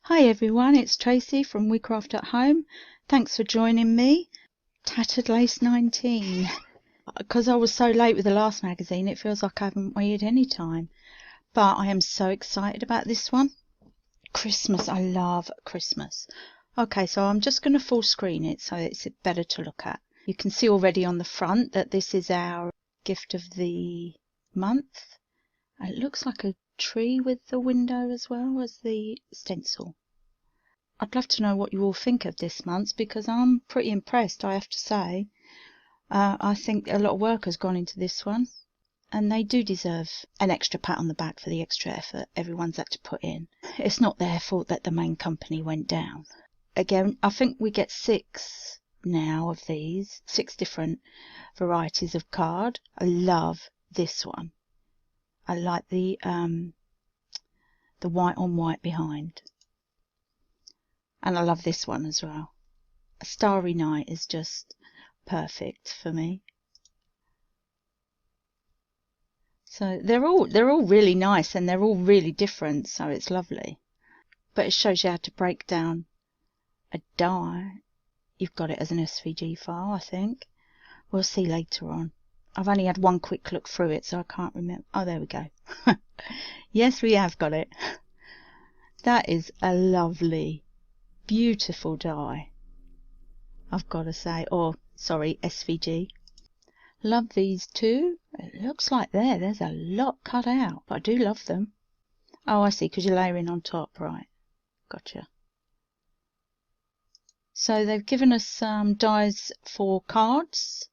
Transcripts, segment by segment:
Hi everyone, it's Tracy from We Craft at Home. Thanks for joining me. Tattered Lace 19. Because I was so late with the last magazine, it feels like I haven't waited any time. But I am so excited about this one. Christmas, I love Christmas. Okay, so I'm just going to full screen it so it's better to look at. You can see already on the front that this is our gift of the month. It looks like a tree with the window as well as the stencil. I'd love to know what you all think of this month because I'm pretty impressed, I have to say. I think a lot of work has gone into this one and they do deserve an extra pat on the back for the extra effort everyone's had to put in. It's not their fault that the main company went down. Again, I think we get 6 now of these, 6 different varieties of card. I love this one. I like the white on white behind. And I love this one as well. A Starry Night is just perfect for me. So they're all really nice and they're all really different, so it's lovely. But it shows you how to break down a die. You've got it as an SVG file, I think. We'll see later on. I've only had one quick look through it, so I can't remember. Oh, there we go. Yes, we have got it. That is a lovely, beautiful die, I've got to say. Or, sorry, SVG. Love these too. It looks like there's a lot cut out, but I do love them. Oh, I see, because you're layering on top, right. Gotcha. So they've given us some dies for cards,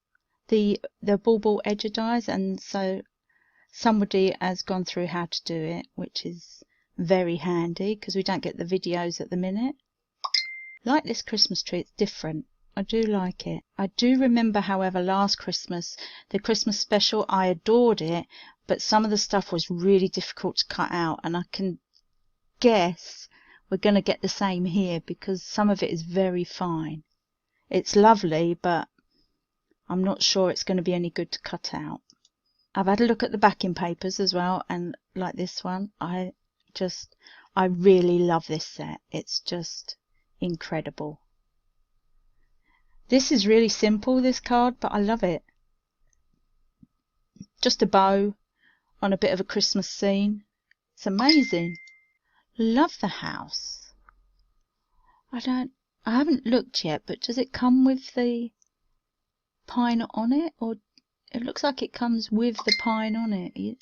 the ball edger dies, and so somebody has gone through how to do it, which is very handy because we don't get the videos at the minute. Like this Christmas tree, it's different. I do like it. I do remember, however, last Christmas, the Christmas special, I adored it, but some of the stuff was really difficult to cut out, and I can guess we're going to get the same here because some of it is very fine. It's lovely, but I'm not sure it's going to be any good to cut out. I've had a look at the backing papers as well, and like this one, I really love this set. It's just incredible. This is really simple, this card, but I love it. Just a bow on a bit of a Christmas scene. It's amazing. Love the house. I haven't looked yet, but does it come with the pine on it? Or it looks like it comes with the pine on it.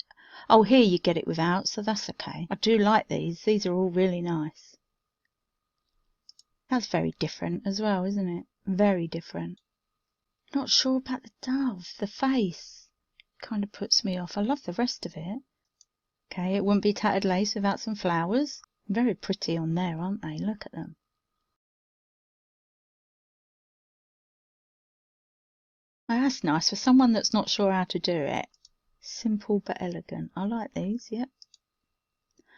Oh, here you get it without, so that's okay. I do like these. These are all really nice. That's very different as well, isn't it? Very different. Not sure about the dove. The face kind of puts me off. I love the rest of it. Okay, it wouldn't be Tattered Lace without some flowers. Very pretty on there, aren't they? Look at them. Oh, that's nice for someone that's not sure how to do it. Simple but elegant. I like these, yep.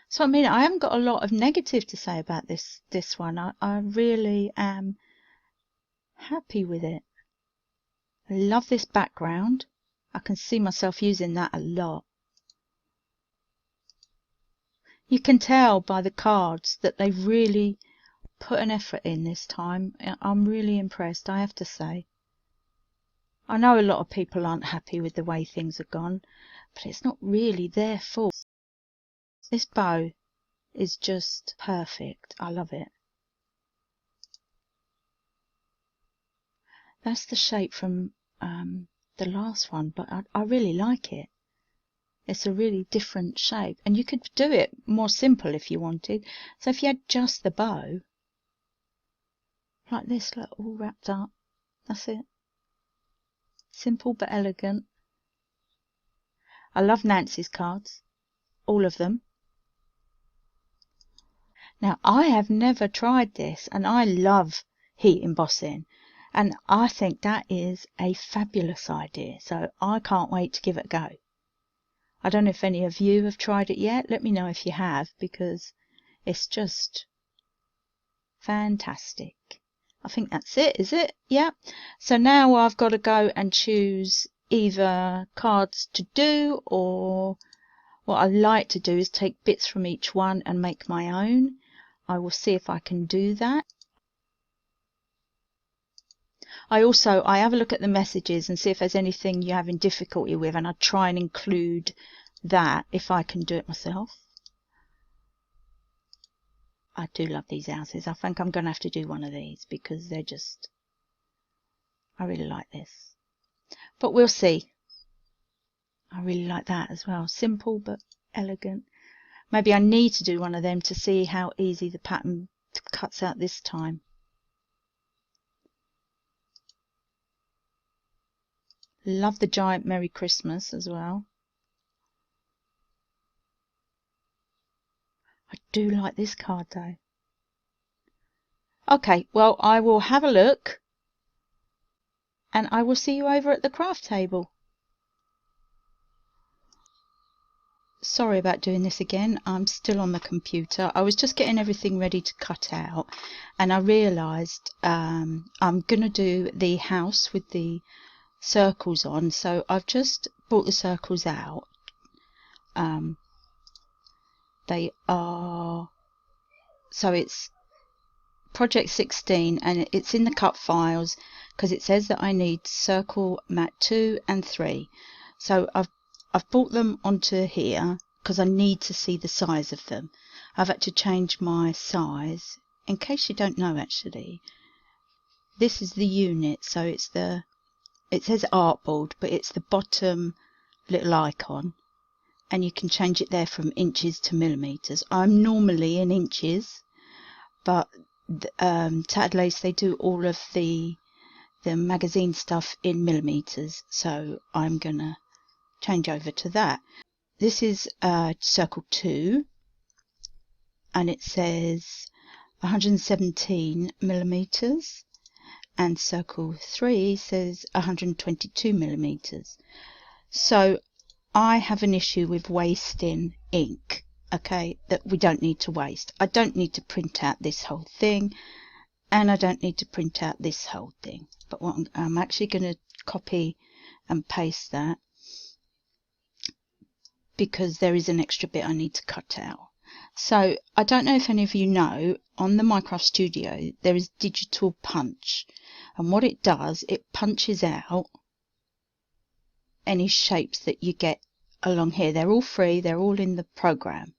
So I mean, I haven't got a lot of negative to say about this one. I really am happy with it. I love this background. I can see myself using that a lot. You can tell by the cards that they've really put an effort in this time. I'm really impressed, I have to say. I know a lot of people aren't happy with the way things have gone, but it's not really their fault. This bow is just perfect. I love it. That's the shape from the last one, but I really like it. It's a really different shape, and you could do it more simple if you wanted. So if you had just the bow, like this, look, all wrapped up, that's it. Simple but elegant. I love Nancy's cards, all of them. Now, I have never tried this, and I love heat embossing, and I think that is a fabulous idea, so I can't wait to give it a go. I don't know if any of you have tried it yet. Let me know if you have, because it's just fantastic. I think that's it, is it? Yeah. So now I've got to go and choose either cards to do, or what I like to do is take bits from each one and make my own. I will see if I can do that. I have a look at the messages and see if there's anything you're having difficulty with, and I try and include that if I can do it myself. I do love these houses. I think I'm going to have to do one of these because they're just, I really like this. But we'll see. I really like that as well. Simple but elegant. Maybe I need to do one of them to see how easy the pattern cuts out this time. Love the giant Merry Christmas as well. I do like this card though. Okay, well, I will have a look and I will see you over at the craft table. Sorry about doing this again. I'm still on the computer. I was just getting everything ready to cut out and I realised I'm going to do the house with the circles on. So I've just brought the circles out. They are, so it's project 16 and it's in the cut files because it says that I need circle mat 2 and 3. So I've brought them onto here because I need to see the size of them. I've had to change my size. In case you don't know, actually, this is the unit. So it's the, it says artboard, but it's the bottom little icon. And you can change it there from inches to millimeters. I'm normally in inches, but Tattered Lace, they do all of the magazine stuff in millimeters. So I'm going to change over to that. This is circle 2 and it says 117 millimeters, and circle 3 says 122 millimeters. So I have an issue with wasting ink, okay, that we don't need to waste. I don't need to print out this whole thing, and I don't need to print out this whole thing, but what I'm actually going to copy and paste that because there is an extra bit I need to cut out. So I don't know if any of you know, on the Minecraft Studio there is digital punch, and what it does, it punches out any shapes that you get along here. They're all free, they're all in the program.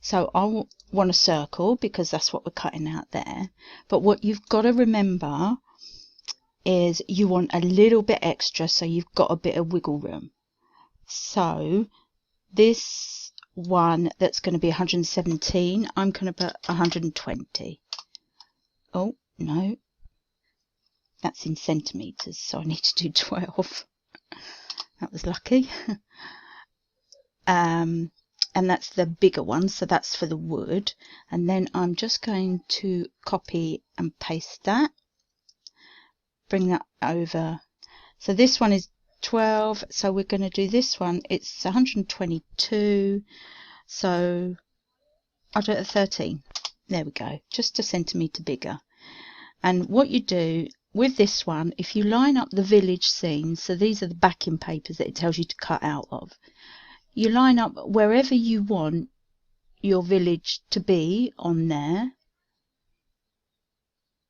So I want a circle because that's what we're cutting out there, but what you've got to remember is you want a little bit extra, so you've got a bit of wiggle room. So this one that's going to be 117, I'm going to put 120. Oh no, that's in centimeters, so I need to do 12. That was lucky. And that's the bigger one, so that's for the wood. And then I'm just going to copy and paste that, bring that over. So this one is 12, so we're going to do this one, it's 122, so I'll do it at 13. There we go, just a centimetre bigger. And what you do with this one, if you line up the village scenes, so these are the backing papers that it tells you to cut out of, you line up wherever you want your village to be on there.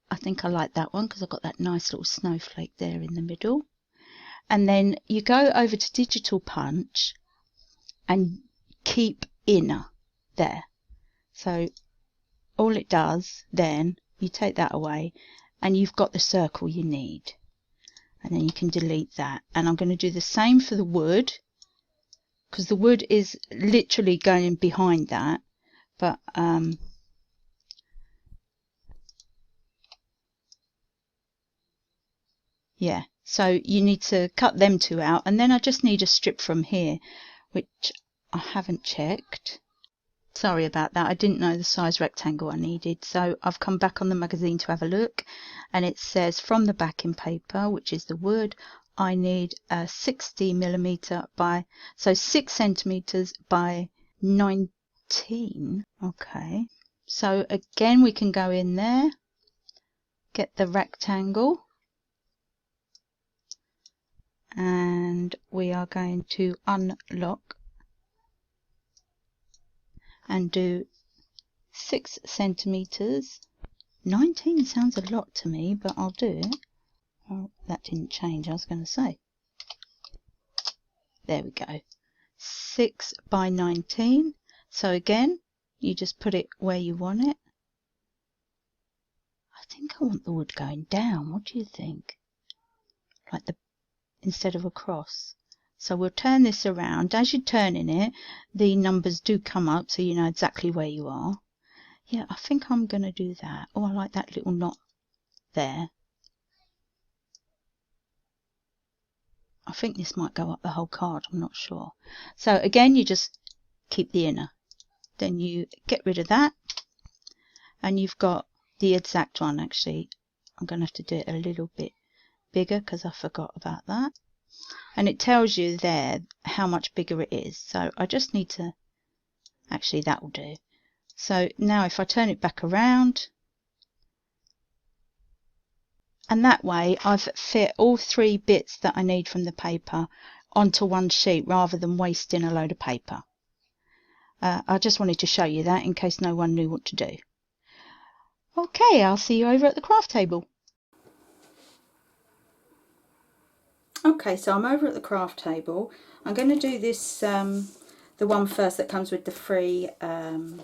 I think I like that one because I've got that nice little snowflake there in the middle. And then you go over to digital punch and keep inner there. So all it does then, you take that away and you've got the circle you need, and then you can delete that. And I'm going to do the same for the wood because the wood is literally going behind that, but yeah, so you need to cut them two out, and then I just need a strip from here, which I haven't checked. Sorry about that, I didn't know the size rectangle I needed. So I've come back on the magazine to have a look, and it says from the backing paper, which is the wood, I need a 60 millimeter by, so 6 centimeters by 19. Okay, so again we can go in there, get the rectangle, and we are going to unlock and do 6 centimeters. 19 sounds a lot to me, but I'll do it. Oh, that didn't change, I was going to say. There we go. 6 by 19. So again, you just put it where you want it. I think I want the wood going down. What do you think? Like instead of across. So we'll turn this around. As you're turning it, the numbers do come up so you know exactly where you are. Yeah, I think I'm going to do that. Oh, I like that little knot there. I think this might go up the whole card, I'm not sure. So again, you just keep the inner. Then you get rid of that. And you've got the exact one. Actually, I'm going to have to do it a little bit bigger because I forgot about that. And it tells you there how much bigger it is. So I just need to, actually that will do. So now if I turn it back around, and that way I've fit all 3 bits that I need from the paper onto one sheet rather than wasting a load of paper. I just wanted to show you that in case no one knew what to do. Okay, I'll see you over at the craft table. Okay, so I'm over at the craft table. I'm going to do this, the one first that comes with the free, the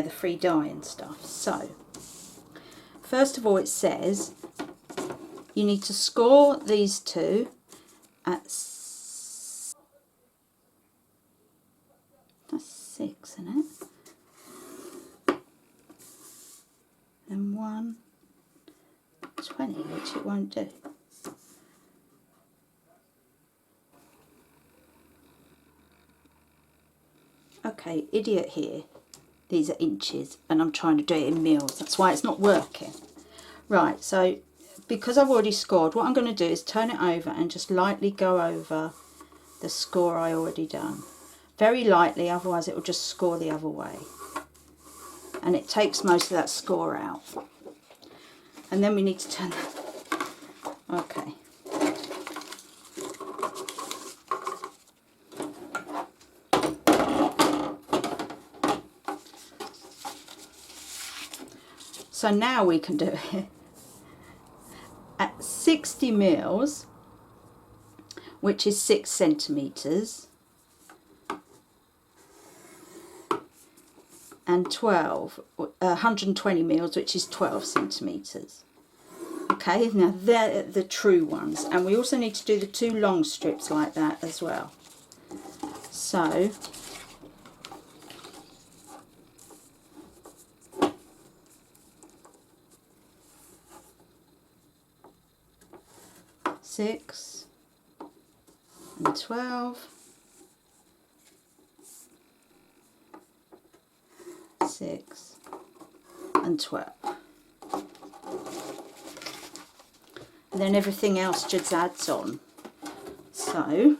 free dye and stuff. So, first of all, it says you need to score these 2 at, that's 6, isn't it? And 120, which it won't do. Okay, idiot here. These are inches and I'm trying to do it in mils. That's why it's not working. Right, so because I've already scored, what I'm going to do is turn it over and just lightly go over the score I already done. Very lightly, otherwise it will just score the other way. And it takes most of that score out. And then we need to turn that. Okay. So now we can do it at 60 mils, which is 6 centimeters, and 120 mils, which is 12 centimeters. Okay, now they're the true ones, and we also need to do the 2 long strips like that as well. So six and 12, 6 and 12. And then everything else just adds on. So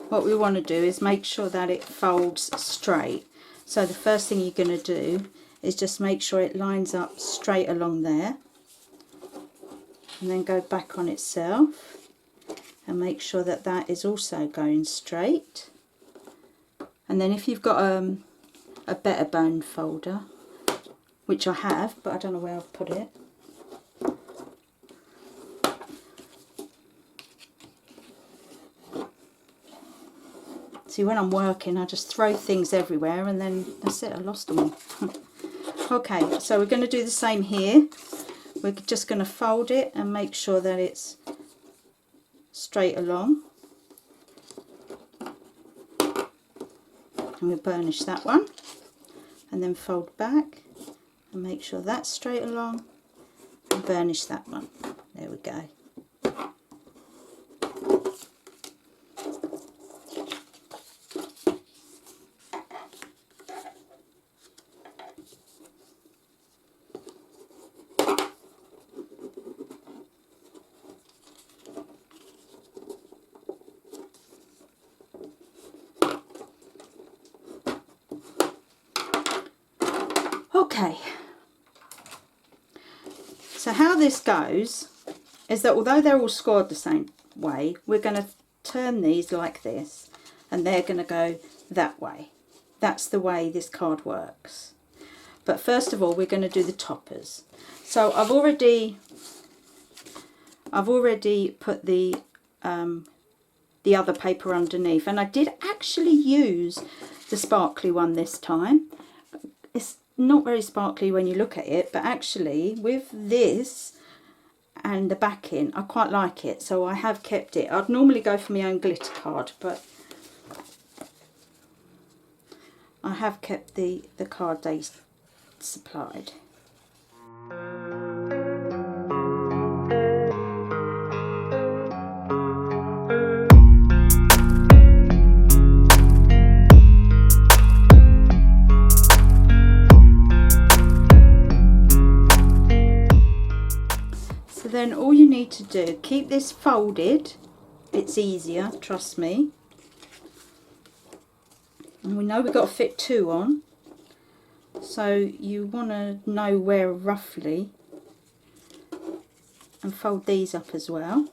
what we want to do is make sure that it folds straight. So the first thing you're going to do is just make sure it lines up straight along there, and then go back on itself and make sure that that is also going straight. And then if you've got a better bone folder, which I have, but I don't know where I've put it, see, when I'm working I just throw things everywhere and then that's it, I lost them all. Okay, so we're going to do the same here. We're just going to fold it and make sure that it's straight along. And we'll burnish that one and then fold back and make sure that's straight along and burnish that one. There we go. Okay, so how this goes is that although they're all scored the same way, we're going to turn these like this, and they're going to go that way. That's the way this card works. But first of all, we're going to do the toppers. So I've already put the other paper underneath, and I did actually use the sparkly one this time. It's not very sparkly when you look at it, but actually with this and the backing, I quite like it, so I have kept it. I'd normally go for my own glitter card, but I have kept the card they supplied. So then all you need to do, keep this folded, it's easier, trust me. And we know we've got to fit 2 on, so you want to know where roughly, and fold these up as well.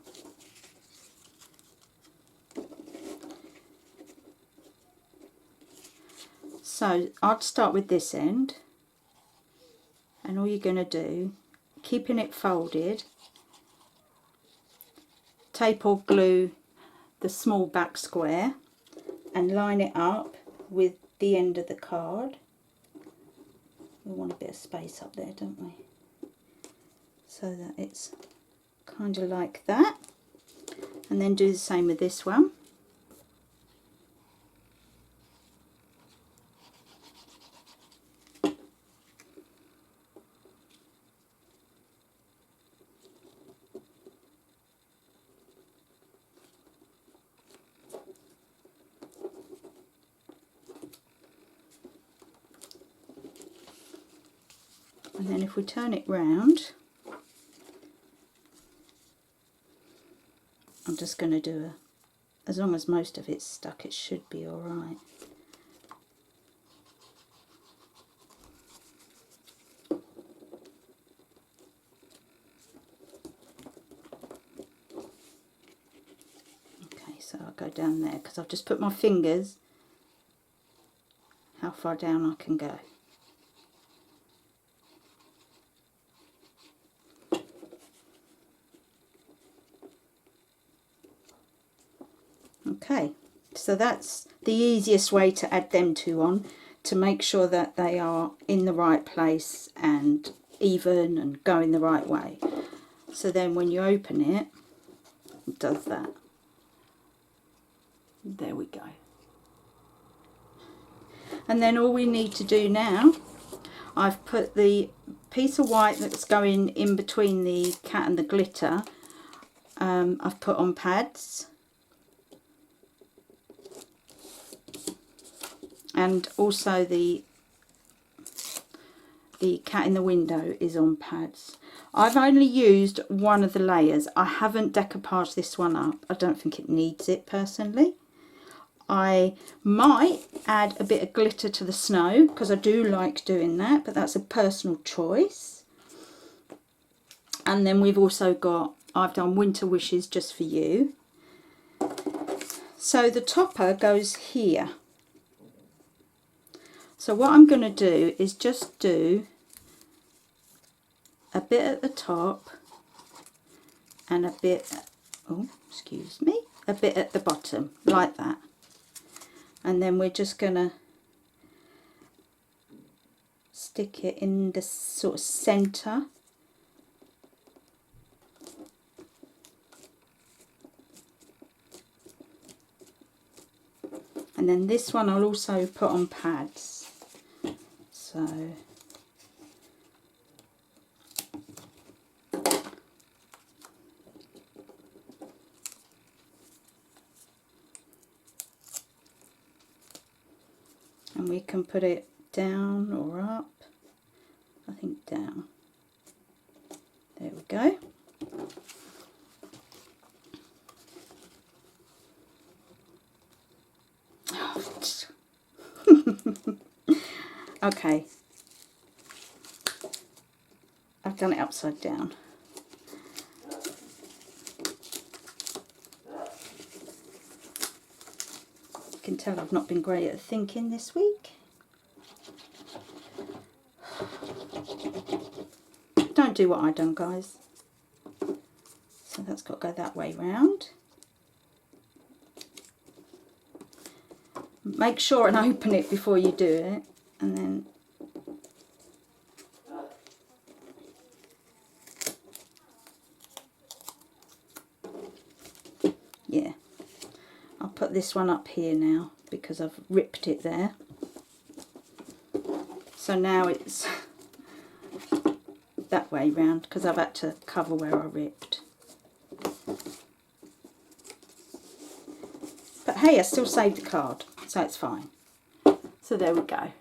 So I'd start with this end, and all you're going to do, keeping it folded, tape or glue the small back square and line it up with the end of the card. We want a bit of space up there, don't we? So that it's kind of like that. And then do the same with this one. And then if we turn it round, I'm just going to do as long as most of it's stuck, it should be all right. Okay, so I'll go down there because I've just put my fingers how far down I can go. Okay, so that's the easiest way to add them 2 on, to make sure that they are in the right place and even and going the right way. So then when you open it, it does that. There we go. And then all we need to do now, I've put the piece of white that's going in between the cat and the glitter, I've put on pads. And also the cat in the window is on pads. I've only used one of the layers. I haven't decoupaged this one up. I don't think it needs it personally. I might add a bit of glitter to the snow because I do like doing that, but that's a personal choice. And then we've also got, I've done winter wishes just for you. So the topper goes here. So what I'm going to do is just do a bit at the top and a bit, oh, excuse me, a bit at the bottom, like that. And then we're just going to stick it in the sort of centre. And then this one I'll also put on pads. So and we can put it down or up. I think down. There we go. Okay, I've done it upside down. can tell I've not been great at thinking this week. Don't do what I done, guys. So that's got to go that way round. Make sure and open it before you do it, and then yeah, I'll put this one up here now because I've ripped it there. So now it's that way round because I've had to cover where I ripped. But hey, I still saved the card, so it's fine. So there we go.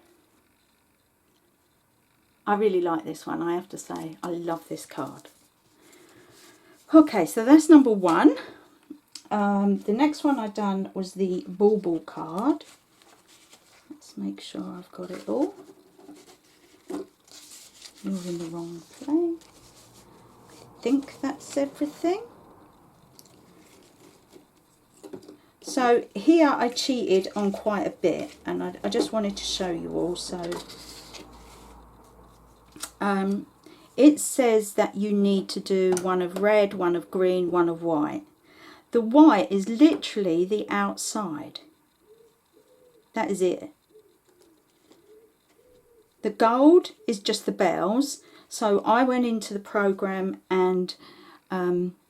I really like this one, I have to say. I love this card. Okay, so that's number one. The next one I done was the Bauble card. Let's make sure I've got it all. You're in the wrong place. I think that's everything. So here I cheated on quite a bit, and I just wanted to show you all. So it says that you need to do one of red, one of green, one of white. The white is literally the outside. That is it. The gold is just the bells. So I went into the program and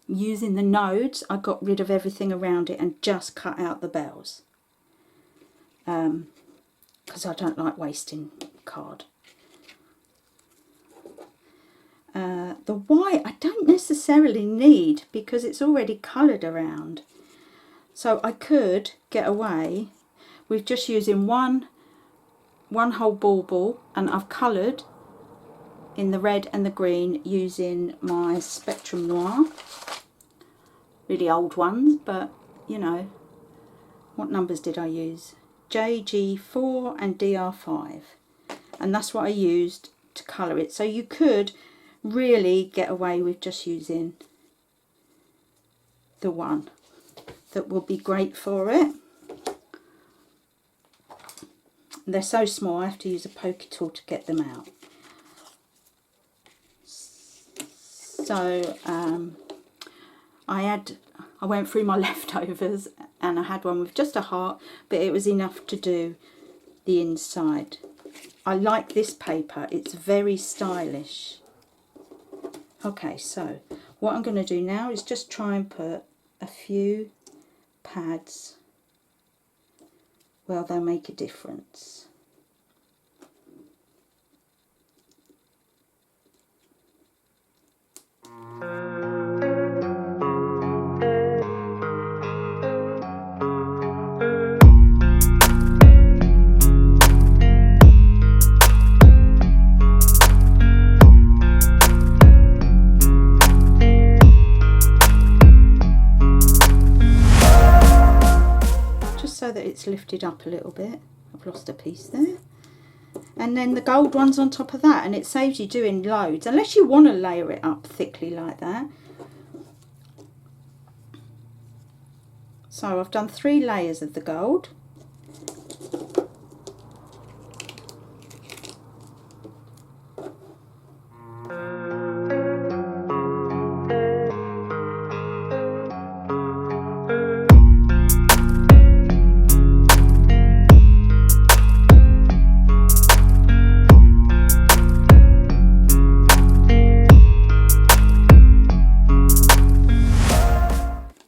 using the nodes, I got rid of everything around it and just cut out the bells. Because I don't like wasting card. The white I don't necessarily need because it's already coloured around. So I could get away with just using one whole bauble, and I've coloured in the red and the green using my Spectrum Noir. Really old ones, but you know, what numbers did I use? JG4 and DR5, and that's what I used to colour it. So you could really get away with just using the one that will be great for it. They're so small I have to use a poker tool to get them out. So I went through my leftovers and I had one with just a heart, but it was enough to do the inside. I like this paper, it's very stylish. Okay, so what I'm going to do now is just try and put a few pads where they'll make a difference. So that it's lifted up a little bit. I've lost a piece there. And then the gold one's on top of that, and it saves you doing loads, unless you want to layer it up thickly like that. So I've done 3 layers of the gold.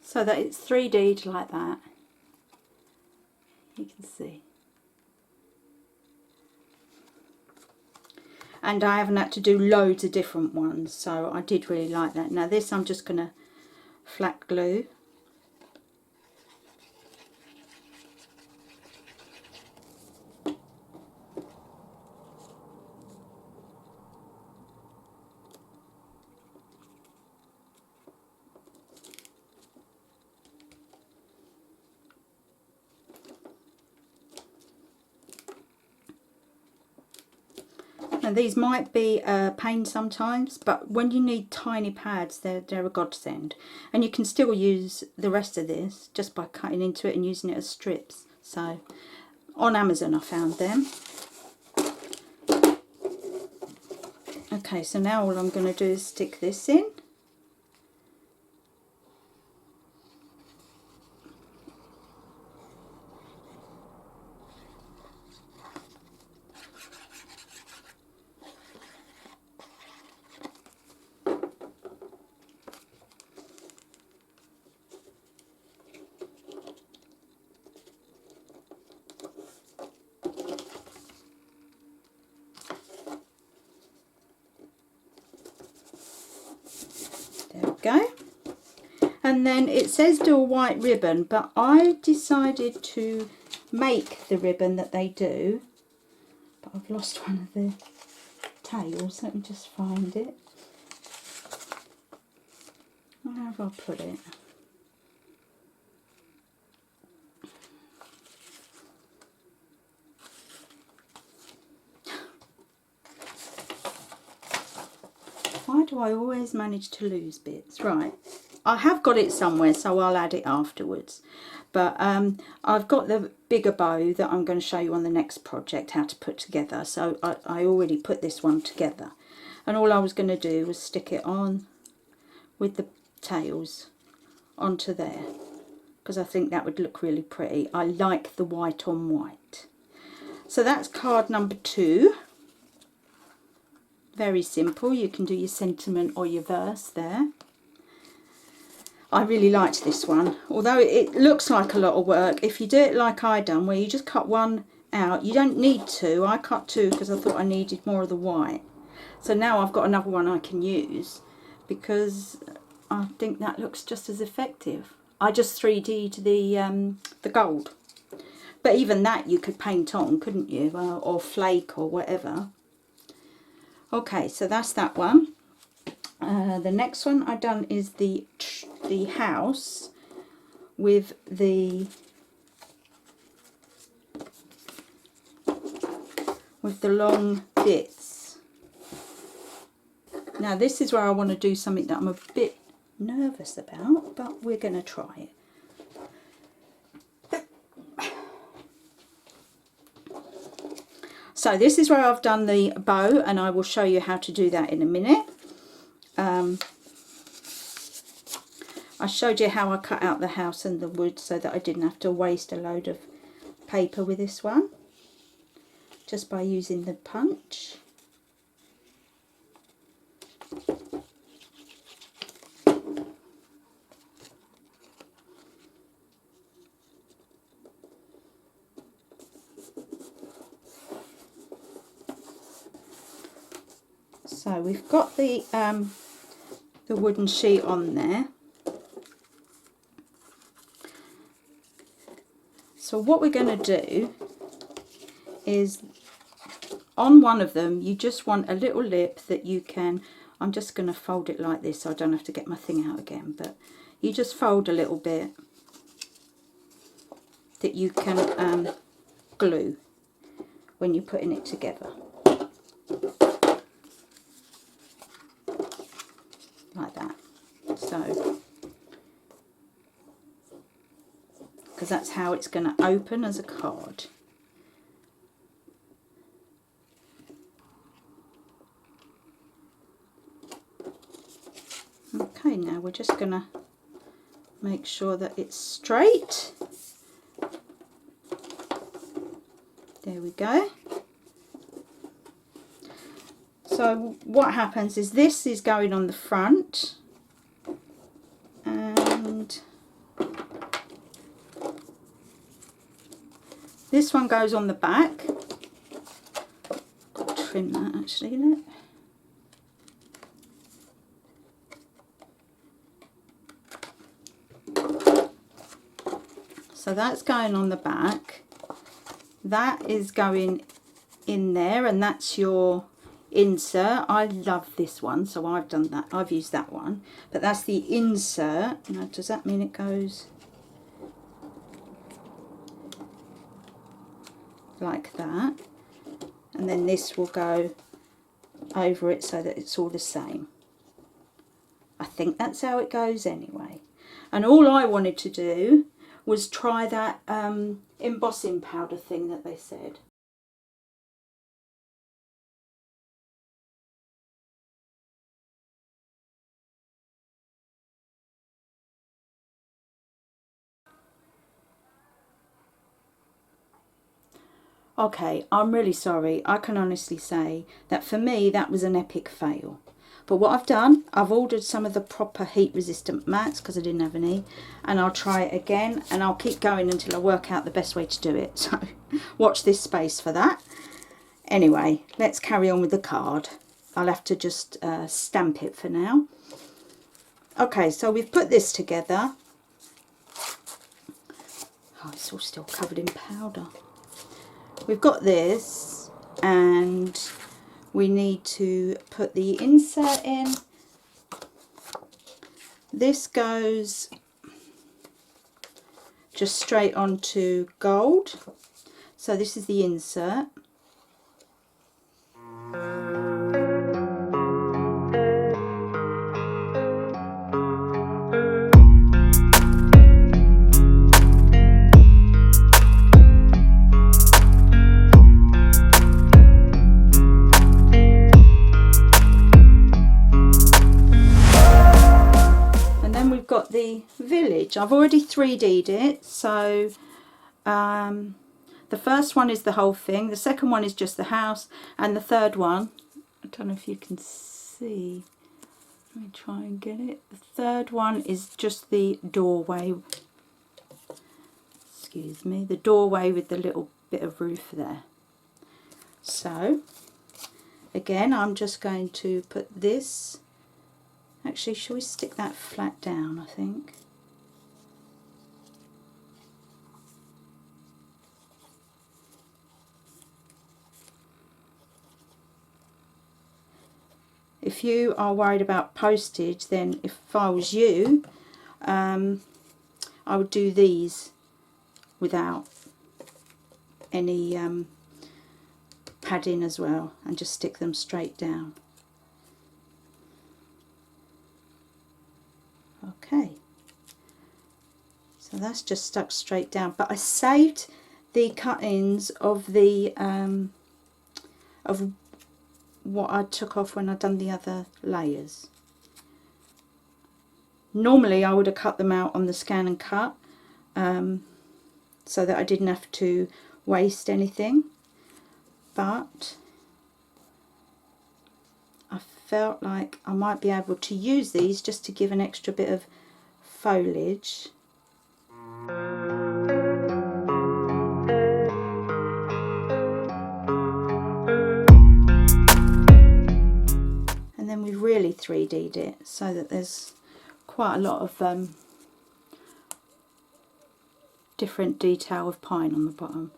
So that it's 3D'd like that. You can see. And I haven't had to do loads of different ones, so I did really like that. Now this I'm just going to flat glue. And these might be a pain sometimes, but when you need tiny pads, they're a godsend. And you can still use the rest of this just by cutting into it and using it as strips. So on Amazon I found them. Okay, so now all I'm going to do is stick this in. There we go. And then it says do a white ribbon, but I decided to make the ribbon that they do. But I've lost one of the tails. Let me just find it. Where have I put it? Why do I always manage to lose bits? Right, I have got it somewhere, so I'll add it afterwards. But I've got the bigger bow that I'm going to show you on the next project how to put together. So I already put this one together. And all I was going to do was stick it on with the tails onto there, because I think that would look really pretty. I like the white on white. So that's card number 2. Very simple. You can do your sentiment or your verse there. I really liked this one, although it looks like a lot of work. If you do it like I done, where you just cut one out, you don't need 2. I cut 2 because I thought I needed more of the white. So now I've got another one I can use, because I think that looks just as effective. I just 3D'd the gold, but even that you could paint on, couldn't you, or flake or whatever. Okay, so that's that one. The next one I've done is the house with the long bits. Now this is where I want to do something that I'm a bit nervous about, but we're going to try it. So this is where I've done the bow, and I will show you how to do that in a minute. I showed you how I cut out the house and the wood so that I didn't have to waste a load of paper with this one, just by using the punch. So we've got the wooden sheet on there. So what we're going to do is, on one of them, you just want a little lip that you can, I'm just going to fold it like this so I don't have to get my thing out again, but you just fold a little bit that you can glue when you're putting it together. Like that. So, because that's how it's going to open as a card. Okay, now we're just going to make sure that it's straight. There we go. So what happens is this is going on the front, and this one goes on the back. Got to trim that actually, look. So that's going on the back. That is going in there, and that's your insert. I love this one, so I've done that. I've used that one, but that's the insert. Now, does that mean it goes like that? And then this will go over it so that it's all the same. I think that's how it goes anyway. And all I wanted to do was try that embossing powder thing that they said. Okay, I'm really sorry. I can honestly say that for me that was an epic fail. But what I've done, I've ordered some of the proper heat resistant mats because I didn't have any, and I'll try it again, and I'll keep going until I work out the best way to do it. So watch this space for that. Anyway, let's carry on with the card. I'll have to just stamp it for now. Okay, so we've put this together. Oh, it's all still covered in powder. We've got this, and we need to put the insert in. This goes just straight onto gold. So this is the insert. Got the village. I've already 3D'd it, so the first one is the whole thing, the second one is just the house, and the third one, I don't know if you can see, let me try and get it, the third one is just the doorway, excuse me, the doorway with the little bit of roof there. So again, I'm just going to put this. Actually, shall we stick that flat down, I think? If you are worried about postage, then if I was you, I would do these without any padding as well, and just stick them straight down. Okay, so that's just stuck straight down, but I saved the cuttings of the of what I took off when I done the other layers. Normally I would have cut them out on the scan and cut, so that I didn't have to waste anything, but I felt like I might be able to use these just to give an extra bit of foliage. And then we really 3D'd it so that there's quite a lot of different detail of pine on the bottom.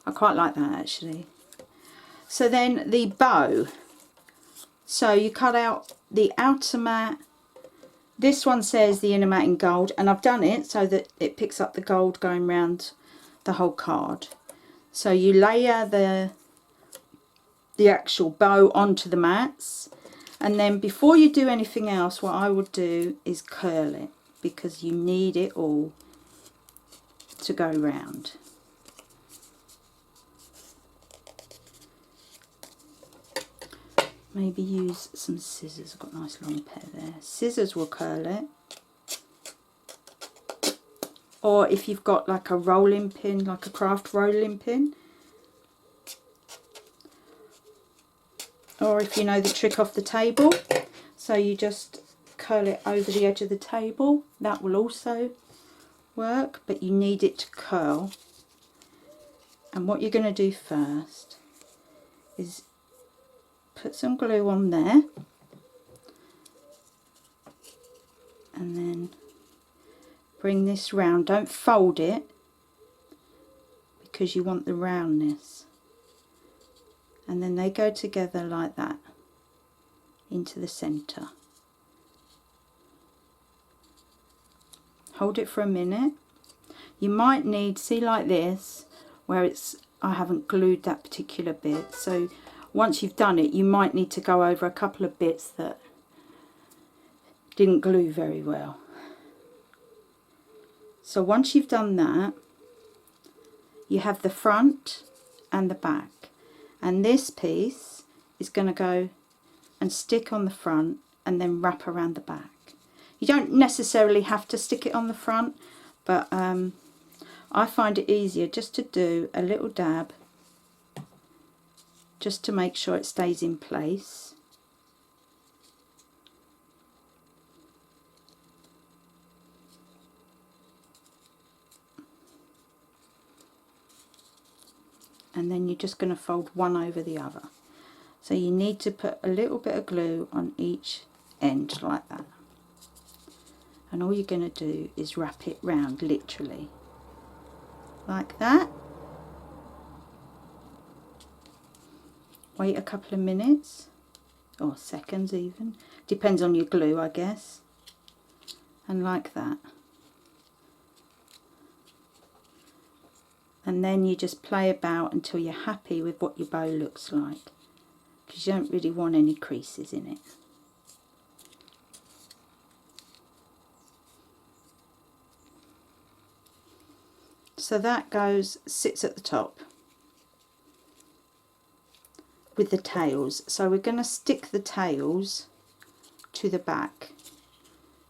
I quite like that actually. So then the bow. So you cut out the outer mat. This one says the inner mat in gold, and I've done it so that it picks up the gold going round the whole card. So you layer the actual bow onto the mats, and then before you do anything else, what I would do is curl it, because you need it all to go round. Maybe use some scissors. I've got a nice long pair there. Scissors will curl it. Or if you've got like a rolling pin, like a craft rolling pin. Or if you know the trick off the table. So you just curl it over the edge of the table. That will also work, but you need it to curl. And what you're going to do first is put some glue on there, and then bring this round. Don't fold it, because you want the roundness, and then they go together like that into the centre. Hold it for a minute. You might need, see like this, where it's, I haven't glued that particular bit, so once you've done it, you might need to go over a couple of bits that didn't glue very well. So once you've done that, you have the front and the back, and this piece is going to go and stick on the front and then wrap around the back. You don't necessarily have to stick it on the front, but I find it easier just to do a little dab just to make sure it stays in place. And then you're just going to fold one over the other. So you need to put a little bit of glue on each end like that. And all you're going to do is wrap it round, literally, like that. Wait a couple of minutes, or seconds even, depends on your glue, I guess. And like that. And then you just play about until you're happy with what your bow looks like, because you don't really want any creases in it. So that sits at the top with the tails. So we're going to stick the tails to the back.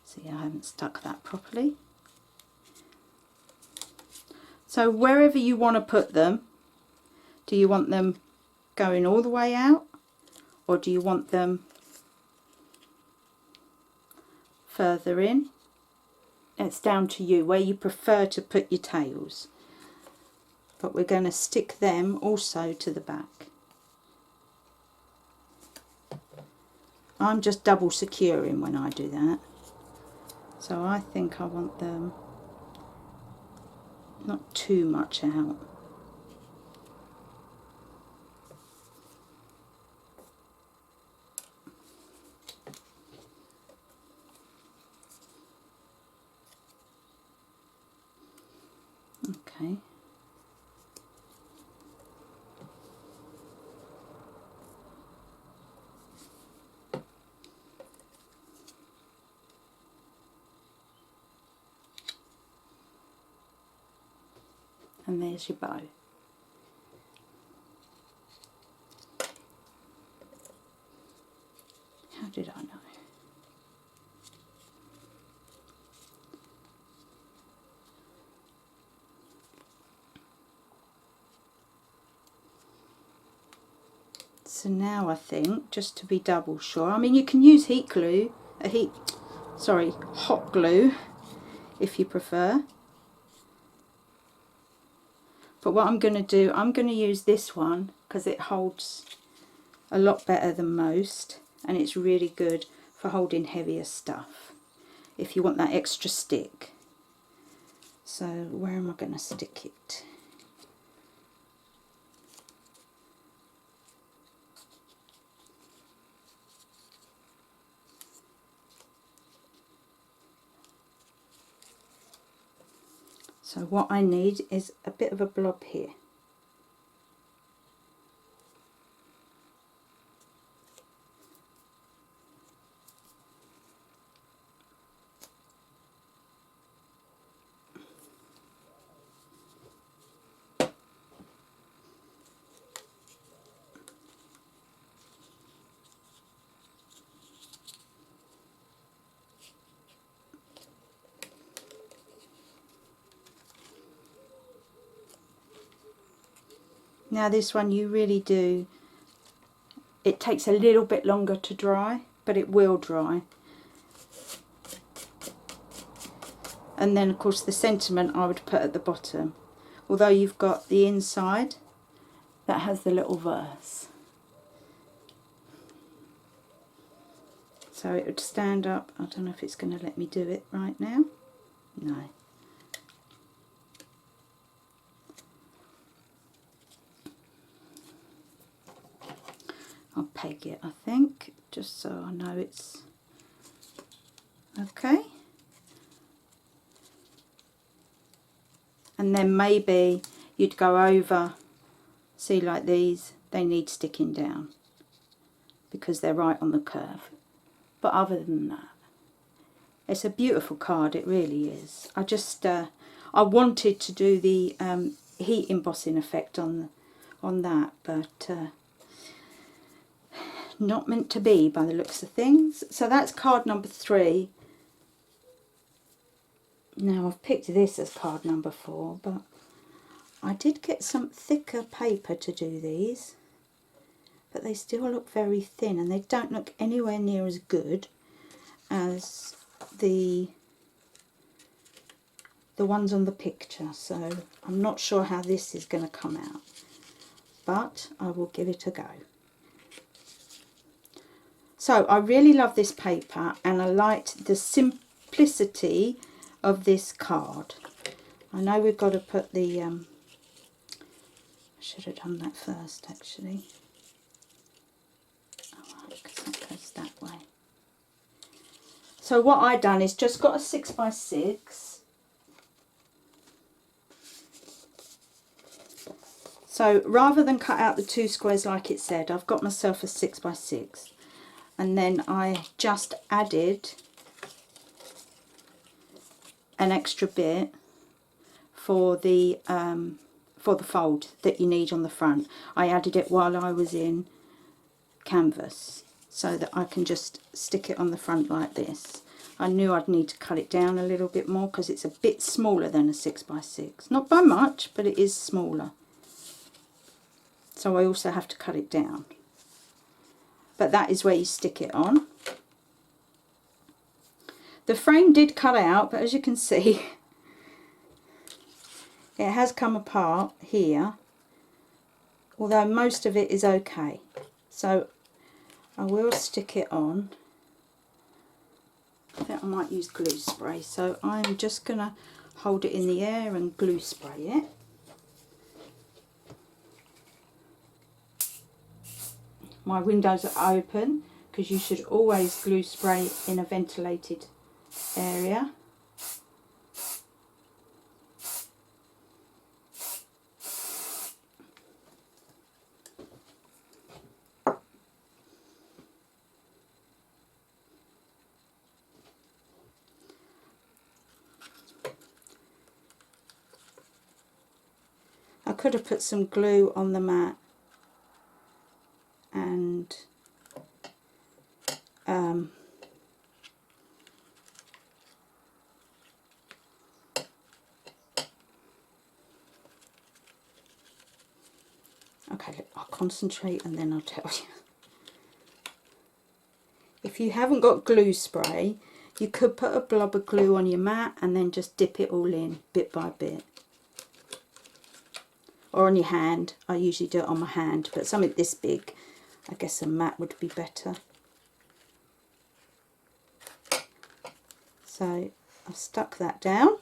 See, I haven't stuck that properly. So wherever you want to put them, do you want them going all the way out, or do you want them further in? It's down to you where you prefer to put your tails. But we're going to stick them also to the back. I'm just double securing when I do that. So I think I want them not too much out. Okay. And there's your bow. How did I know? So now I think, just to be double sure, I mean you can use hot glue if you prefer. But what I'm going to do, I'm going to use this one because it holds a lot better than most, and it's really good for holding heavier stuff if you want that extra stick. So where am I going to stick it? So what I need is a bit of a blob here. Now this one you really do, it takes a little bit longer to dry, but it will dry. And then of course the sentiment I would put at the bottom, although you've got the inside that has the little verse. So it would stand up. I don't know if it's going to let me do it right now. No. I'll peg it, I think, just so I know it's okay. And then maybe you'd go over, see like these, they need sticking down because they're right on the curve. But other than that, it's a beautiful card, it really is. I wanted to do the heat embossing effect on that, but not meant to be by the looks of things. So that's card number 3. Now I've picked this as card number 4, but I did get some thicker paper to do these, but they still look very thin, and they don't look anywhere near as good as the ones on the picture. So I'm not sure how this is going to come out, but I will give it a go. So I really love this paper, and I liked the simplicity of this card. I know we've got to put the I should have done that first actually. Oh, because that goes that way. So what I done is just got a 6x6. So rather than cut out the 2 squares like it said, I've got myself a 6x6, and then I just added an extra bit for the fold that you need on the front. I added it while I was in canvas, so that I can just stick it on the front like this. I knew I'd need to cut it down a little bit more because it's a bit smaller than a 6x6. Not by much, but it is smaller. So I also have to cut it down. But that is where you stick it on. The frame did cut out, but as you can see, it has come apart here, although most of it is okay. So I will stick it on. I think I might use glue spray, so I'm just going to hold it in the air and glue spray it. My windows are open because you should always glue spray in a ventilated area. I could have put some glue on the mat and okay, look, I'll concentrate and then I'll tell you. If you haven't got glue spray, you could put a blob of glue on your mat and then just dip it all in bit by bit. Or on your hand. I usually do it on my hand, but something this big, I guess a mat would be better. So I've stuck that down.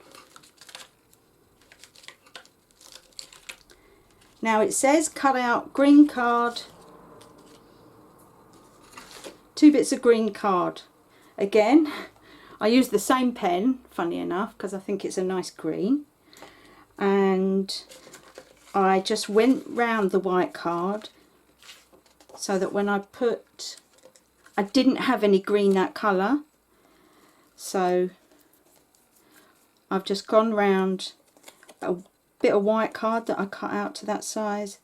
Now it says cut out green card, 2 bits of green card. Again, I use the same pen, funny enough, because I think it's a nice green. And I just went round the white card so that when I put, I didn't have any green that colour, so I've just gone round a bit of white card that I cut out to that size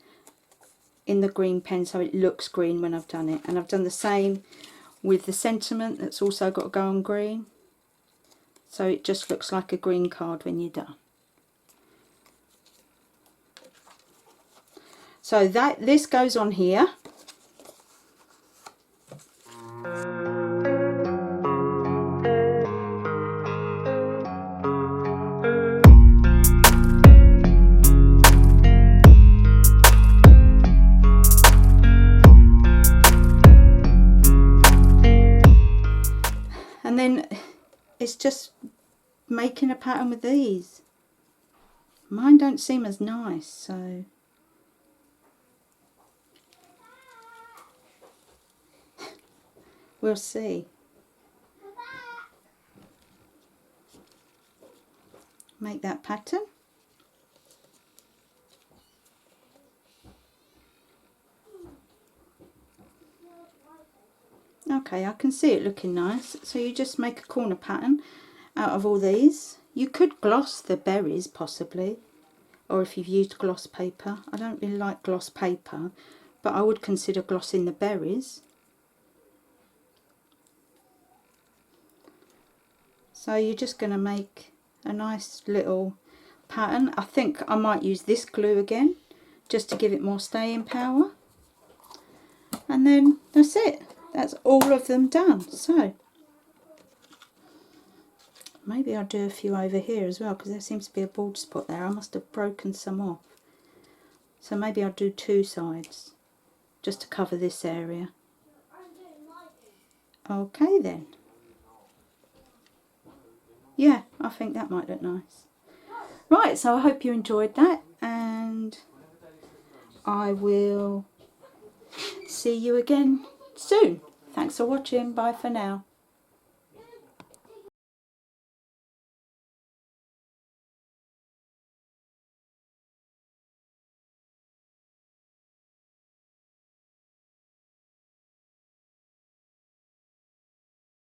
in the green pen so it looks green when I've done it. And I've done the same with the sentiment that's also got to go on green, so it just looks like a green card when you're done. So this goes on here. And then it's just making a pattern with these. Mine don't seem as nice, so we'll see. Make that pattern. Okay, I can see it looking nice. So you just make a corner pattern out of all these. You could gloss the berries possibly, or if you've used gloss paper. I don't really like gloss paper, but I would consider glossing the berries. So you're just going to make a nice little pattern. I think I might use this glue again just to give it more staying power. And then that's it. That's all of them done. So maybe I'll do a few over here as well, because there seems to be a bald spot there. I must have broken some off. So maybe I'll do 2 sides just to cover this area. Okay then. Yeah, I think that might look nice. Right, so I hope you enjoyed that, and I will see you again soon. Thanks for watching. Bye for now.